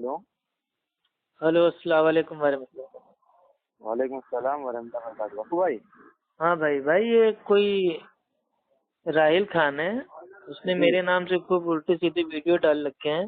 Hello. Hello, अस्सलाम वालेकुम वरहमतुल्लाह। वालेकुम अस्सलाम वरहमतुल्लाह वबरकातुहू। बप्पू भाई। हाँ भाई ये कोई राहिल खान है। उसने जी। मेरे नाम से खूब उल्टे सीधे वीडियो डाल रखे हैं।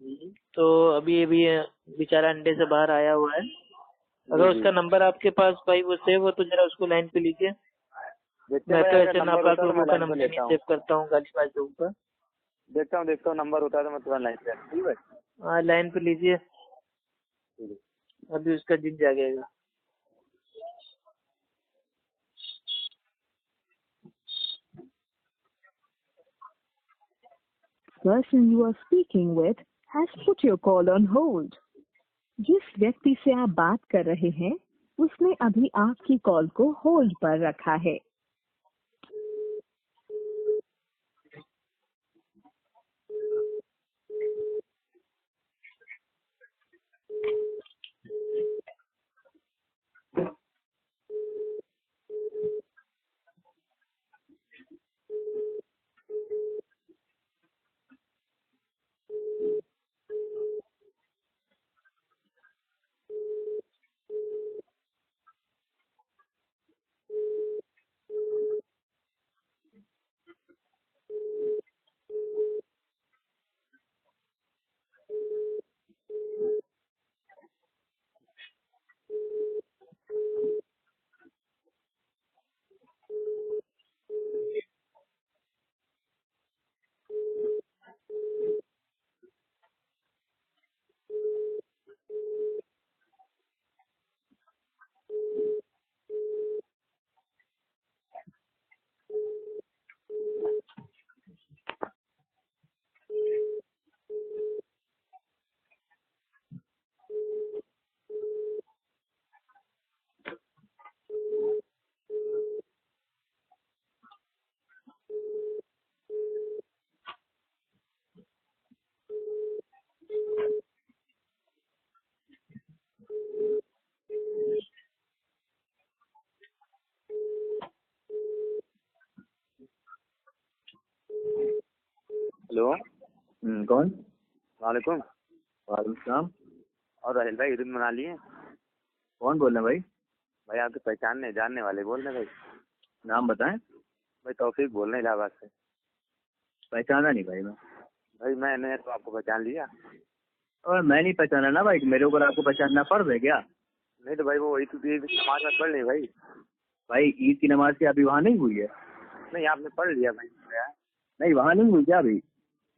जी तो अभी बेचारा अंडे से बाहर आया हुआ है। जी अगर जी। उसका नंबर आपके पास भाई वो सेव हो तो जरा उसको लाइन पे लीजिए। देखते हैं मैं भाई, तो अगर ऐसे नंबर नापाक होता है तो लोगों मैं का लाइन पे नंबर नहीं लेता हूँ। सेव करता हूँ गालीबाज लोगों का। देखता हूँ नंबर होता है तो मैं तुरंत लाइन पे ठीक है भाई। हाँ, लाइन पे लीजिए। ठीक है। अभी उसका जिन जागेगा। person you are speaking with has put your call on hold. जिस व्यक्ति से आप बात कर रहे हैं उसने अभी आपकी कॉल को होल्ड पर रखा है। हेलो। कौन? वालेकुम। वालेकुम सलाम। और राहिल भाई ईद मना लिए? कौन बोल रहे हैं भाई? भाई आपके पहचानने जानने वाले बोल रहे हैं भाई। नाम बताएं। भाई तौफीक बोल रहे हैं इलाहाबाद से। पहचाना नहीं भाई मैं। भाई मैंने तो आपको पहचान लिया। और मैं नहीं पहचाना ना भाई, मेरे ऊपर आपको पहचानना फर्ज है क्या? नहीं तो भाई वो ईद की नमाज में पढ़ ली भाई। भाई ईद की नमाज की अभी वहाँ नहीं हुई है? नहीं आपने पढ़ लिया भाई। नहीं वहाँ नहीं हुई क्या अभी?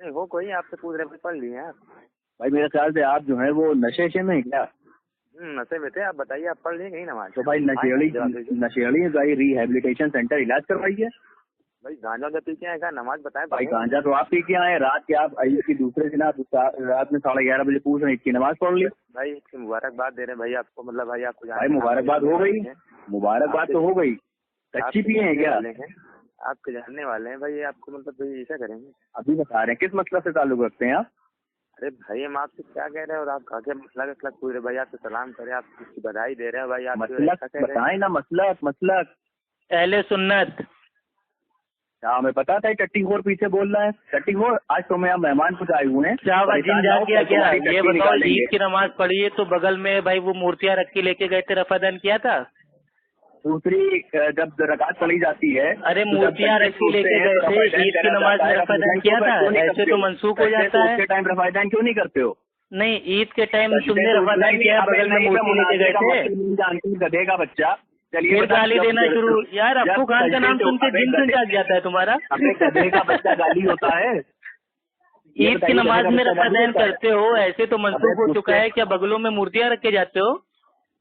नहीं हो कोई आपसे पूछ रहे भाई, पढ़ लिए हैं आप? भाई मेरे ख्याल से आप जो है वो नशे में है क्या? नशे में थे। आप बताइए आप पढ़ लिए कहीं नमाज? तो भाई नशेड़ी भाई रिहेबिलिटेशन सेंटर इलाज करवाइए। भाई गांजा तो पी के आए, नमाज बताए भाई गांजा तो आप पी के आए, रात के आप ईद की दूसरे दिन आप रात में 11:30 बजे पूछ रहे हैं ईद की नमाज पढ़ ली। भाई इसकी मुबारकबाद दे रहे हैं भाई आपको, मतलब भाई आपको भाई मुबारकबाद हो गई, मुबारकबाद तो हो गई। कच्ची पिए हैं क्या? आपके जानने वाले हैं भाई, आपको मतलब भाई ऐसा करेंगे? अभी बता रहे हैं किस मतलब से ताल्लुक रखते हैं आप? अरे भाई हम आपसे क्या कह रहे हैं और आप आगे मसला पूछ रहे भाई, आपसे सलाम करे, आपकी बधाई दे रहे हैं भाई। आप मसलक बताए ना, मसलक अहले सुन्नत। क्या हमें पता था टट्टी खोर पीछे बोल रहा है? टट्टी खोर, आज तो मैं मेहमान कुछ आए हुए हैं। क्या जिन जाग गया क्या? ये बताओ, ईद की नमाज पढ़ी है तो बगल में भाई वो मूर्तियां रख के लेके गए थे, रफादान किया था? दूसरी जब रकात पढ़ी जाती है, अरे मूर्तियां रख के लेके गए थे, ईद की नमाज में रफादान किया था? ऐसे तो मनसूख हो जाता है। उसके टाइम रफादान क्यों नहीं करते हो? नहीं, ईद के टाइम तुमने रफादान किया, बगल में मूर्ति लेके गए थे। गधे का बच्चा। फिर गाली देना शुरू। यार अब्बू खान का नाम सुन के दिन क्यों जाग जाता है तुम्हारा? गधे का बच्चा गाली होता है। ईद की नमाज में रफादान करते हो, ऐसे तो मनसूख हो चुका है। क्या बगलों में मूर्तियां रख के जाते हो?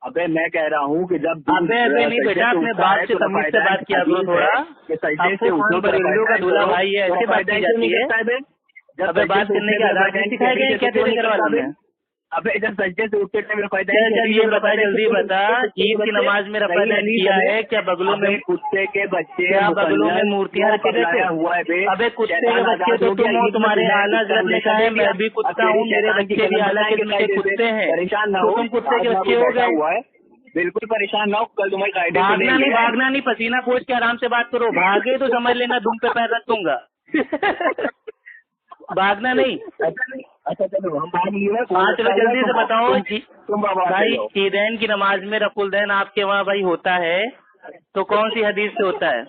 अबे मैं कह रहा हूँ कि जब अबे नहीं बेटा, अपने बाप से तमीज से बात किया करो थोड़ा। आपको खान बरेलियों का दूल्हा भाई है, ऐसे बात की जाती है? अबे बात करने के आधार नहीं सिखाए गए क्या तेरे घर वालों ने? अबे जब सजदे से उठते टाइम चल ये बता, जल्दी बता, ईद की नमाज में रफादान किया है क्या? बगलों में कुत्ते के बच्चे, क्या बगलों में मूर्तियां रखे गए थे? अबे कुत्ते के बच्चे तो तुम हो, तुम्हारे आला हज़रत ने कहा है मैं भी कुत्ता हूँ, मेरे बच्चे भी आला किस्म के कुत्ते हैं। परेशान ना हो, तुम कुत्ते के बच्चे हो गए। बिल्कुल परेशान ना हो, कल तुम्हारी भागना नहीं, पसीना पोंछ के आराम से बात करो। भागे तो समझ लेना दुम पे पैर रख दूंगा। भागना नहीं। अच्छा चलो हम बाहर लिए। हाँ चलो जल्दी से बताओ तुम भाई, ईदैन की नमाज में रफुलदैन आपके वहाँ भाई होता है तो कौन सी हदीस से होता है?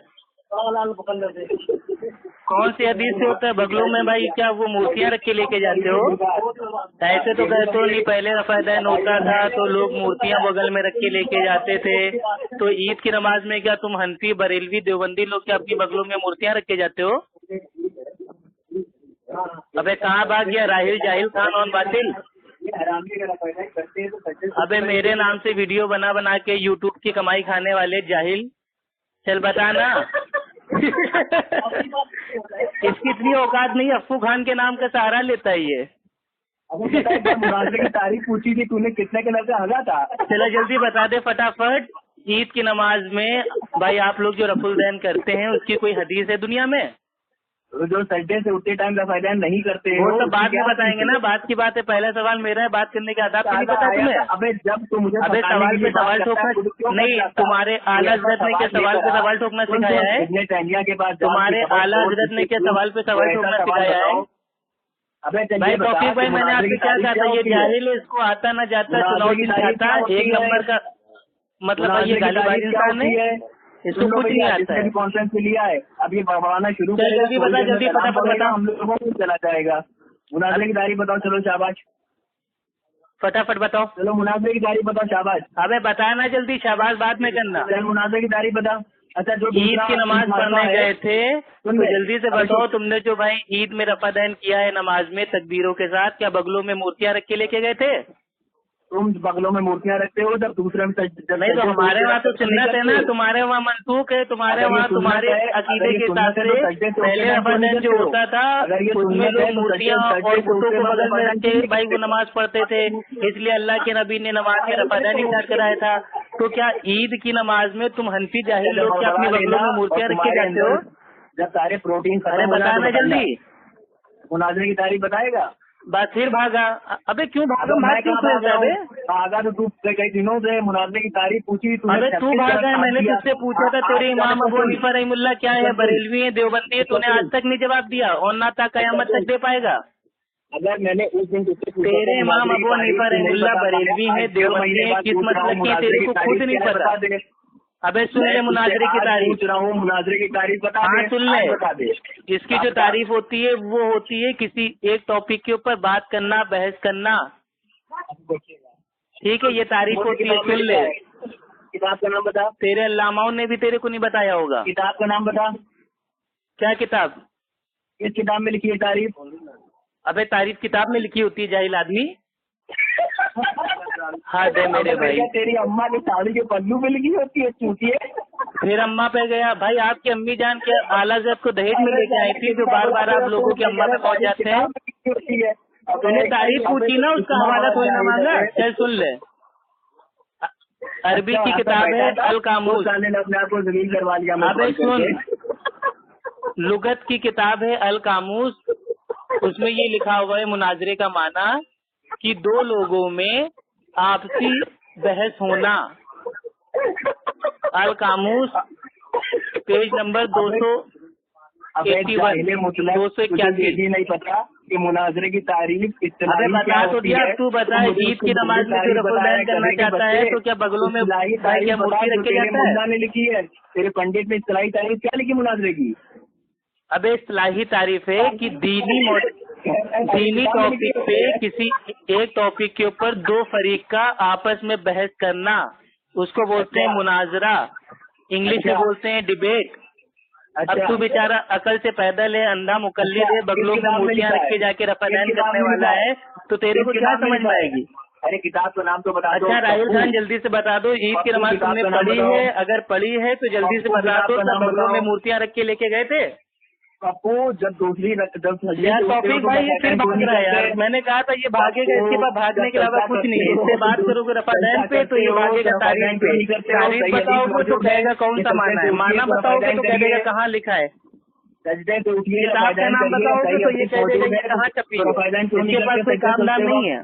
कौन सी हदीस से होता है? बगलों में भाई क्या वो मूर्तियाँ रख के लेके जाते हो? ऐसे तो कहते हो नहीं, पहले रफादैन होता था तो लोग मूर्तियाँ बगल में रख के लेके जाते थे। तो ईद की नमाज में क्या तुम हनफी, बरेलवी, देवबंदी लोग क्या अपनी बगलों में मूर्तियाँ रख के जाते हो? अबे कहाँ भाग गया राहिल, जाहिल खान और बातिल? अबे मेरे नाम से वीडियो बना बना के यूट्यूब की कमाई खाने वाले जाहिल, चल बताना। इसकी इतनी औकात नहीं, अफ्फू खान के नाम का सहारा लेता है ये। मुनाज़रे की तारीफ पूछी थी तूने, कितने के नजर हगा था? चलो जल्दी बता दे फटाफट, ईद की नमाज में भाई आप लोग जो रफुलदैन करते हैं उसकी कोई हदीस है दुनिया में? जो सजदे से उतने टाइम रफादैन नहीं करते वो तो बाद में बताएंगे ना, बात की बात है। पहला सवाल मेरा है, बात करने के आदाब नहीं पता तुम्हें? अबे जब तुम मुझे अबे सवाल पे सवाल ठोकना नहीं, तुम्हारे आला हज़रत ने क्या सवाल पे सवाल ठोकना सिखाया है? के बाद तुम्हारे आला हज़रत ने क्या सवाल पे सवाल ठोकना सिखाया है? अबे भाई तौफीक भाई, मैंने आपसे क्या कहा था, ये जाहिल है, इसको आता ना जाता चुनाव दिखाता, एक नंबर का मतलब भाई ये गालीबाज इंसान है, इसको कुछ नहीं आता है। कॉन्फ्रेंस में लिया है, अब ये बढ़ाना शुरू करेगा। जल्दी बता, जल्दी फटाफट बता, हम लोगों को चला जाएगा। मुनाज़रे की तारीफ बताओ, चलो शाबाश, फटाफट बताओ। चलो मुनाज़रे की तारीफ बताओ, शाबाश। अबे बताना जल्दी, शाबाश बाद में करना। चल मुनाज़रे की तारीफ बता। अच्छा जो ईद की नमाज पढ़ने गए थे तो जल्दी से बताओ, तुमने जो भाई ईद में रफादैन किया है नमाज में तकबीरों के साथ, क्या बगलों में मूर्तियाँ रख के लेके गए थे? तुम बगलों में मूर्तियाँ रखते हो जब दूसरे में नहीं तो हमारे वहाँ तो सुन्नत है ना, तुम्हारे वहाँ मनसूख है, तुम्हारे वहाँ तुम्हारे अकीदे के हिसाब से पहले रफादैन जो होता था उसमें लोग मूर्तियाँ और कुतों को बगल में रख के भाई वो नमाज पढ़ते थे, इसलिए अल्लाह के नबी ने नमाज में रफादैन स्टार्ट कराया था। तो क्या ईद की नमाज में तुम हनफी जाहिल लोग क्या अपनी बगलों में मूर्तियाँ रख के जाते हो? जब सारे प्रोटीन अरे बताना जल्दी। मुनाज़रे की तारीफ बताएगा? बस फिर भागा। अबे क्यों भागा? भाग क्यों अबे? भागा तो तू कई दिनों से मुनाज़रे की तारीफ पूछी तू। अबे तू भागा है, मैंने तुझसे पूछा था तेरे इमाम अबू हनीफा रहमुल्लाह क्या है, बरेलवी है, देवबंदी है, तूने आज तक नहीं जवाब दिया और ना तक कयामत तक दे पाएगा। अगर मैंने उस दिन तुझसे तेरे इमाम अबू हनीफा रहमुल्लाह बरेलवी है, देवबंदी है, किस मतलब की तेरे को खुद नहीं पता। अबे सुन ले मुनाज़रे की तारीफ, मुनाज़रे की तारीफ बता। हाँ सुन ले, इसकी जो तारीफ होती है वो होती है किसी एक टॉपिक के ऊपर बात करना, बहस करना, ठीक है, ये तारीफ होती है। सुन ले, किताब का नाम बता। तेरे अल्लामाओं ने भी तेरे को नहीं बताया होगा। किताब का नाम बता। क्या किताब? किस किताब में लिखी है तारीफ? अबे तारीफ किताब में लिखी होती है जाहिल आदमी। हाँ दे मेरे भाई, तेरी अम्मा की साड़ी के पल्लू में लिखी होती है चूतिए। फिर अम्मा पे गया भाई, आपकी अम्मी जान के आला हज़रत को दहेज में लेके आई थी, जो बार बार आप लोगों की अम्मा पे पहुंच जाते हैं। तूने तारीफ पूछी ना, उसका हवाला थोड़ी ना मांगा। चल सुन ले, अरबी की किताब है अल कामूस। अपने आप को जमीन करवा लिया। अबे सुन, लुगत की किताब है अल कामूस, उसमें ये लिखा हुआ है मुनाज़रे का माना कि दो लोगों में आपसी बहस होना। अल कामूस पेज नंबर 281। नहीं पता कि मुनाज़रे की तारीफ अबे बता तो दिया, तू बता ईद की नमाज में जो रफुलदैन करना चाहता है तो क्या बगलों में क्या मूर्ति रख के जाता है? ने लिखी है तेरे पंडित ने इस्लाही तारीफ क्या लिखी मुनाज़रे की? अबे इस्लाही तारीफ है कि दीनी टॉपिक पे किसी एक टॉपिक के ऊपर दो फरीक का आपस में बहस करना, उसको बोलते हैं मुनाजरा, इंग्लिश में बोलते हैं डिबेट। अब तू बेचारा अकल से पैदल है, अंधा मुकल्लिद है, बगलों में मूर्तियाँ रख के जाके रफादैन करने वाला है, तो तेरे को क्या समझ में आएगी? अरे किताब का नाम तो बता दो। अच्छा राहिल खान जल्दी से बता दो, ईद की नमाज तुमने पढ़ी है? अगर पढ़ी है तो जल्दी से बता दो, बगलों में मूर्तियाँ रख के लेके गए थे? पप्पू जब दूसरी यार टॉपिक भाई ये फिर भाग रहा है यार, मैंने कहा था ये भागेगा, इसके बाद भागने के अलावा कुछ नहीं है। इससे बात करोगे रफादैन पे तो ये भागेगा तारीफ पे। तारीफ बताओगे तो कहेगा कौन सा माना है, माना बताओगे तो कहेगा कहाँ लिखा है, किताब का नाम बताओगे तो ये कह देगा कहाँ छपी है, इसके पास कोई कामदार नहीं है।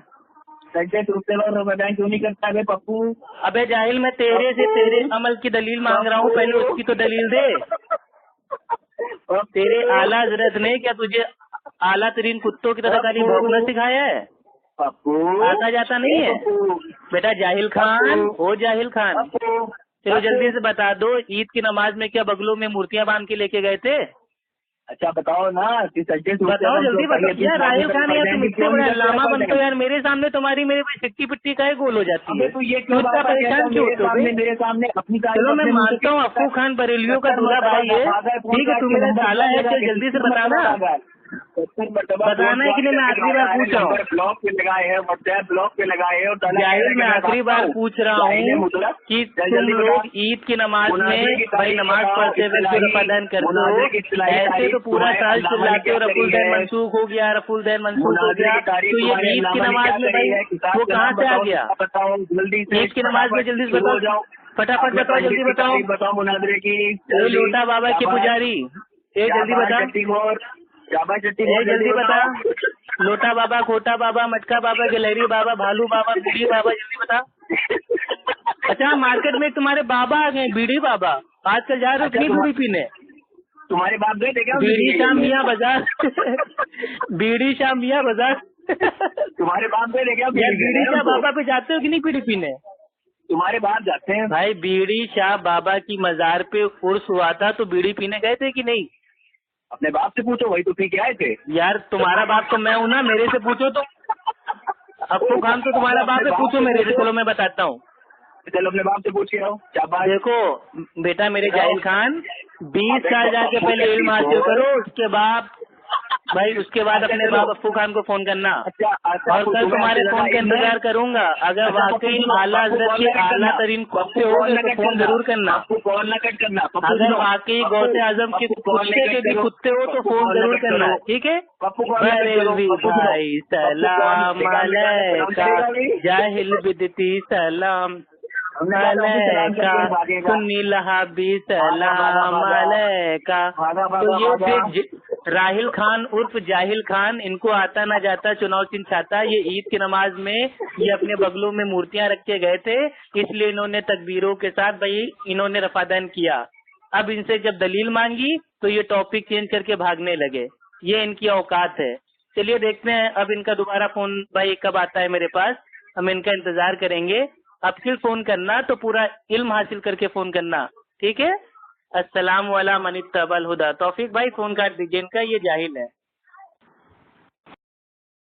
रफादैन क्यों नहीं करता है पप्पू? अबे जाहिल, मैं तेरे से तेरे अमल की दलील मांग रहा हूँ, पहले उसकी तो दलील दे। तेरे आला हज़रत ने क्या तुझे आला तरीन कुत्तों की तरह खाली भौंकना सिखाया है? पप्पू आता जाता नहीं है बेटा? जाहिल खान, ओ जाहिल खान, चलो जल्दी से बता दो, ईद की नमाज में क्या बगलों में मूर्तियां बांध के लेके गए थे? अच्छा बताओ ना, बताओ जल्दी बताओ यार। राहिल खान यार, तुम इतने बड़ा लामा बनते हो यार, मेरे सामने तुम्हारी मेरी चिट्टी पिट्टी का गोल हो जाती है। तो ये क्यों इतना परेशान क्यों होते हो? मेरे सामने अपनी चलो मैं मानता हूँ अफ्फू खान बरेलियों का दूल्हा भाई है, ठीक है, तू मेरा साला है, चल जल्दी से बताना। बताना है कि नहीं? मैं आखिरी बार पूछ रहा हूँ। ब्लॉक पे लगाए हैं, व्हाट्सएप ब्लॉक पे लगाए हैं। जाहिल, मैं आखिरी बार पूछ रहा हूँ कि तुम लोग ईद की नमाज में भाई नमाज पढ़ते हुए सूरह अदा करते हो, ऐसे तो पूरा साल चिल्लाते हो रफुल दैन मनसूख हो गया, रफुल दैन मनसूख हो गया, तो ये ईद की नमाज में भाई वो कहाँ से आ गया? बताओ जल्दी से, ईद की नमाज में जल्दी से बताओ, फटाफट बताओ, जल्दी बताओ। बताओ मुनाजरे की। लोटा बाबा के पुजारी, ये जल्दी बता, जल्दी बता। लोटा बाबा, खोटा बाबा, मटका बाबा, गिलहरी बाबा, भालू बाबा, बीड़ी बाबा, जल्दी बता। अच्छा, मार्केट में तुम्हारे बाबा आ गए, बीड़ी बाबा। आजकल जा रहे हो कितनी बीड़ी पीने? तुम्हारे बाप गए थे क्या? बीड़ी शाम मियाँ बाजार बीड़ी शाम मियाँ बाजार तुम्हारे बाप गए थे क्या? बीड़ी शाह बाबा पे जाते हो कि नहीं बीड़ी पीने? तुम्हारे बाप जाते हैं भाई। बीड़ी शाह बाबा की मजार पे उर्स हुआ था, तो बीड़ी पीने गए थे कि नहीं? अपने बाप से पूछो, वही तो पी के आए थे। यार तुम्हारा बाप तो मैं हूँ ना, मेरे से पूछो। तो अफ्फू खान तो तुम्हारा बाप है, पूछो मेरे से। चलो मैं बताता हूँ, चलो अपने बाप से पूछ के आओ। देखो बेटा मेरे जाहिल खान, 20 साल जाके पहले इल्म हासिल करो, उसके बाद भाई उसके बाद अपने बाप अफ्फू खान को फोन करना। और कल तुम्हारे फोन का इंतजार करूंगा। अगर वाकई आला हजरत के आला तरीन कुत्ते हो तो फोन जरूर करना। कॉल न कट करना। अगर वाकई गौसे आजम के कुत्ते के भी कुत्ते हो तो फोन जरूर करना, ठीक है? बरेलवी भाई सलाम अलैका, जाहिल बिदती सलाम अलैका, सुन्नी लहाबी सलाम अलैका। तो ये देख राहिल खान उर्फ जाहिल खान, इनको आता ना जाता चुनाव चिन्ह छाता। ये ईद की नमाज में ये अपने बगलों में मूर्तियां रख के गए थे, इसलिए इन्होंने तकबीरों के साथ भाई इन्होंने रफादान किया। अब इनसे जब दलील मांगी तो ये टॉपिक चेंज करके भागने लगे। ये इनकी औकात है। चलिए देखते हैं अब इनका दोबारा फोन भाई कब आता है मेरे पास, हम इनका इंतजार करेंगे। अब फिर फोन करना तो पूरा इल्म हासिल करके फोन करना, ठीक है? अस्सलाम वाला मनित्तबल हुदा। तौफीक भाई फोन काट दीजिए इनका, ये जाहिल है।